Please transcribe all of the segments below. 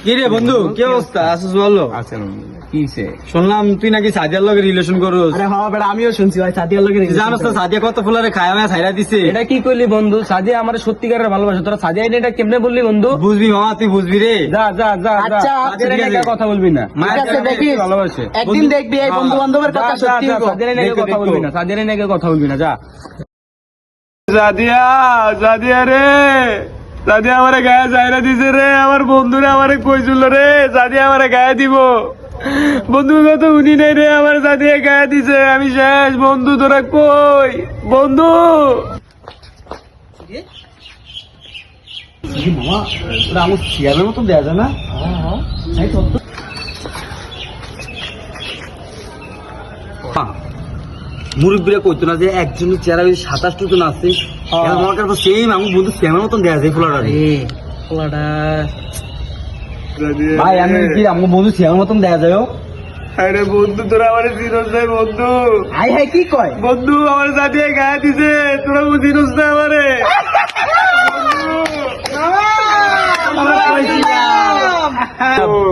কি রে বন্ধু, কি অবস্থা? আসিস বলো। শুনলাম তুই নাকি সাদিয়ার লগে রিলেশন করস। আরে হ্যাঁ বেটা, আমিও শুনছি ভাই সাদিয়ার লগে জানোস তো সাদিয়া কত ফুলারে খায় আমায় ছাইরা দিছে। এটা কি করলি বন্ধু? সাদিয়া আমার সত্যিকারের ভালোবাসে, তোরা সাদিয়া এটা কেমনে বললি বন্ধু? বুঝবি মামা, তুই বুঝবি রে। যা যা যা যা, আচ্ছা, সাদিয়ার ঠিক এনে আছে। কথা বলবি না। মায়ের ঠিক আছে, কাছে দেখিস। ভালোবাসে। একদিন দেখবি এই বন্ধু বান্ধবের যা, কথা যা, সত্যি যা, হইবো। সাদিয়ার এনে দেখো, কথা দেখো। বলবি না, সাদিয়ার এনে কথা বলবি না, যা। সাদিয়া সাদিয়া রে, সাদিয়া আমারে গায়ে যাইরা দিছে রে, আমার বন্ধুরা আমারে কইছিল রে সাদিয়া আমারে গায়ে দিব। বন্ধু কত উনি নেই রে, আমার সাদিয়া গায়ে দিছে, আমি শেষ বন্ধু, তোরা কই বন্ধু? মামা ওটা আমার চেয়ারের মতন দেয়া যায় না? মুরব্বীরা কইতো না যে একজনের চেহারা 27 জন আছে, আমার কাছে সেম আমার বন্ধু সেমের মতন দেয়া যায় ফুলাটা। সাদিয়া ভাই আমি কি আমার বন্ধু সেমের মতন দেয়া যায়? আরে বন্ধু, তোরা আমারে চিনস না বন্ধু? হাই হাই কি কয়? বন্ধু আমার সাদিয়া গায়ে দিছে, তোরা চিনস না আমারে?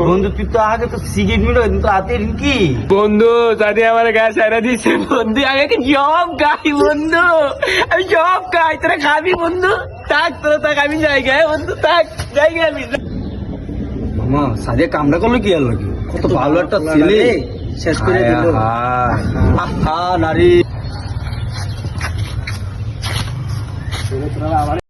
বন্ধু তুই তো আগে তো সিগারেট মিলো তো হাতে কি বন্ধু সাদিয়া আমার গায়ে ছাইরা দিছে বন্ধু, আমি কি জব গাই বন্ধু, আমি জব গাই, তোরা খাবি বন্ধু? থাক তোরা, থাক, আমি যাই গায়ে বন্ধু, থাক যাই গে আমি। মামা সাদিয়া কামড়া করলো কি আর লাগে? কত ভালো একটা ছেলে শেষ করে দিল। নারী